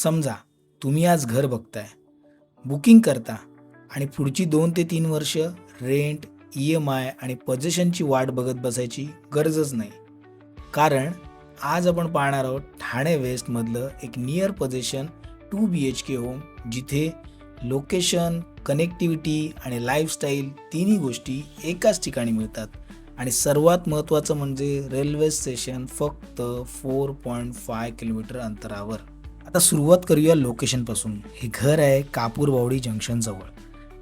समजा तुम्ही आज घर बघताय, बुकिंग करता आणि पुढची 2 ते 3 वर्ष रेंट, EMI आणि पोझेशनची वाट बघत बसायची गरजच नाही. कारण आज आपण पाहणार आहोत ठाणे वेस्टमधलं एक नियर पोझेशन 2 BHK होम, जिथे लोकेशन, कनेक्टिव्हिटी आणि लाईफस्टाईल तिन्ही गोष्टी एकाच ठिकाणी मिळतात. आणि सर्वात महत्त्वाचं म्हणजे रेल्वे स्टेशन फक्त 4.5 किलोमीटर अंतरावर. आता सुरुवात करूया लोकेशनपासून. हे घर आहे कापूरबावडी जंक्शनजवळ,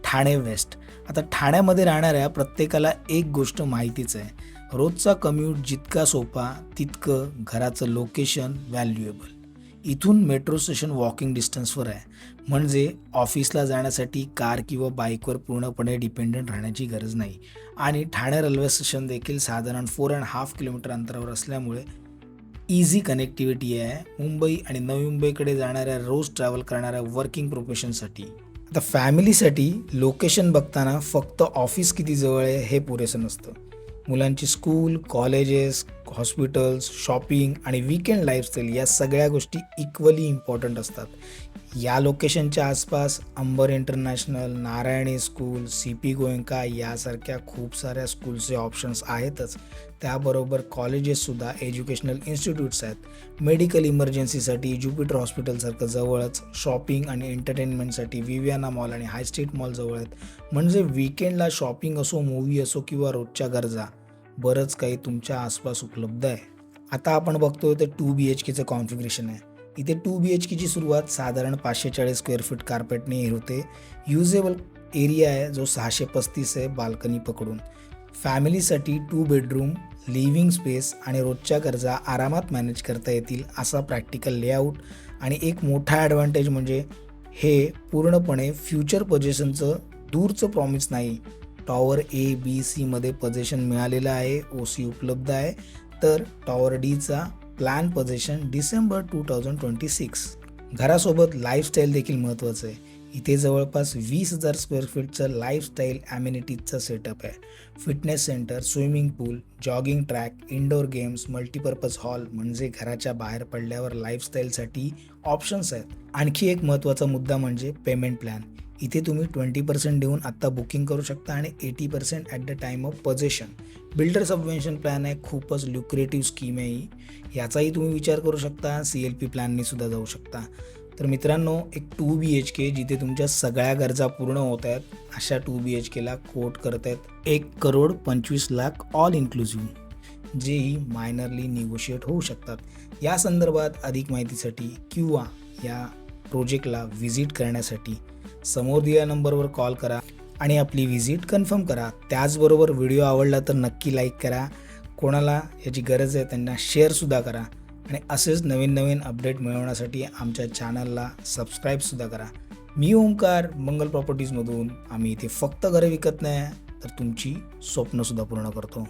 ठाणे वेस्ट. आता ठाण्यामध्ये राहणाऱ्या प्रत्येकाला एक गोष्ट माहितीच आहे, रोजचा कम्यूट जितका सोपा तितकं घराचं लोकेशन व्हॅल्युएबल. इथून मेट्रो स्टेशन वॉकिंग डिस्टन्सवर आहे, म्हणजे ऑफिसला जाण्यासाठी कार किंवा बाईकवर पूर्णपणे डिपेंडंट राहण्याची गरज नाही. आणि ठाणे रेल्वे स्टेशन देखील साधारण 4.5 किलोमीटर अंतरावर असल्यामुळे इझी कनेक्टिव्हिटी आहे मुंबई आणि नवी मुंबईकडे जाणाऱ्या, रोज ट्रॅव्हल करणाऱ्या वर्किंग प्रोफेशनसाठी. आता फॅमिलीसाठी लोकेशन बघताना फक्त ऑफिस किती जवळ आहे हे पुरेसं नसतं. मुलांची स्कूल, कॉलेजेस, हॉस्पिटल्स, शॉपिंग आणि वीकेंड लाईफस्टाईल या सगळ्या गोष्टी इक्वली इम्पॉर्टंट असतात. या लोकेशनच्या आसपास अंबर इंटरनॅशनल, नारायणी स्कूल, CP गोयंका यासारख्या खूप साऱ्या स्कूलचे ऑप्शन्स आहेतच. त्याबरोबर कॉलेजेससुद्धा, एज्युकेशनल इन्स्टिट्यूट्स आहेत. मेडिकल इमर्जन्सीसाठी ज्युपिटर हॉस्पिटलसारखं जवळच, शॉपिंग आणि एंटरटेनमेंटसाठी विवियाना मॉल आणि हाय स्ट्रीट मॉल जवळ आहेत. म्हणजे वीकेंडला शॉपिंग असो, मूव्ही असो किंवा रोजच्या गरजा, बरंच काही तुमच्या आसपास उपलब्ध आहे. आता आपण बघतोय ते 2 BHKचं कॉन्फिगरेशन आहे. इथे 2 BHKची सुरुवात साधारण 540 स्क्वेअर फीट कार्पेटने होते. युजेबल एरिया आहे जो 635 आहे बाल्कनी पकडून. फॅमिलीसाठी 2 बेडरूम, लिव्हिंग स्पेस आणि रोजच्या गरजा आरामात मॅनेज करता येतील असा प्रॅक्टिकल लेआउट. आणि एक मोठा ॲडव्हान्टेज म्हणजे हे पूर्णपणे फ्युचर पोझेशनचं दूरचं प्रॉमिस नाही. टॉवर A-B-C मध्ये पोझेशन मिळालेलं आहे, OC उपलब्ध आहे. तर टॉवर Dचा प्लॅन पोझेशन डिसेंबर 2026. घरासोबत लाईफस्टाईल देखील महत्त्वाचं आहे. इथे जवळपास 20,000 स्क्वेअर फीटचं लाईफस्टाईल ॲम्युनिटीजचा सेटअप आहे. Fitness centre, swimming pool, jogging track, indoor games, multipurpose hall, म्हणजे घराच्या बाहेर पडल्यावर लाईफस्टाईलसाठी ऑप्शन्स आहेत. आणखी एक महत्त्वाचा मुद्दा म्हणजे पेमेंट प्लॅन. इथे तुम्ही 20% देऊन आत्ता बुकिंग करू शकता आणि 80% at the time of possession. Builder subvention plan आहे, खूपच ल्युक्रेटिव्ह स्कीम आहे ही. याचाही तुम्ही विचार करू शकता. CLP प्लॅननी सुद्धा जाऊ शकता. तर मित्रांनो, एक 2 BHK जिथे तुमच्या सगळ्या गरजा पूर्ण होत आहेत, अशा 2 BHKला कोट करत आहेत 1,25,00,000 ऑल इन्क्लुझिव्ह, जेही मायनरली निगोशिएट होऊ शकतात. या संदर्भात अधिक माहितीसाठी किंवा या प्रोजेक्टला व्हिजिट करण्यासाठी समोर दिलेल्या नंबरवर कॉल करा आणि आपली व्हिजिट कन्फर्म करा. त्याचबरोबर व्हिडिओ आवडला तर नक्की लाईक करा. कोणाला याची गरज आहे त्यांना शेअरसुद्धा करा. आणि असेच नवीन नवीन अपडेट मिळवण्यासाठी आमच्या चॅनलला सबस्क्राईबसुद्धा करा. मी ओंकार, मंगल प्रॉपर्टीजमधून. आम्ही इथे फक्त घरे विकत नाही तर तुमची स्वप्नसुद्धा पूर्ण करतो.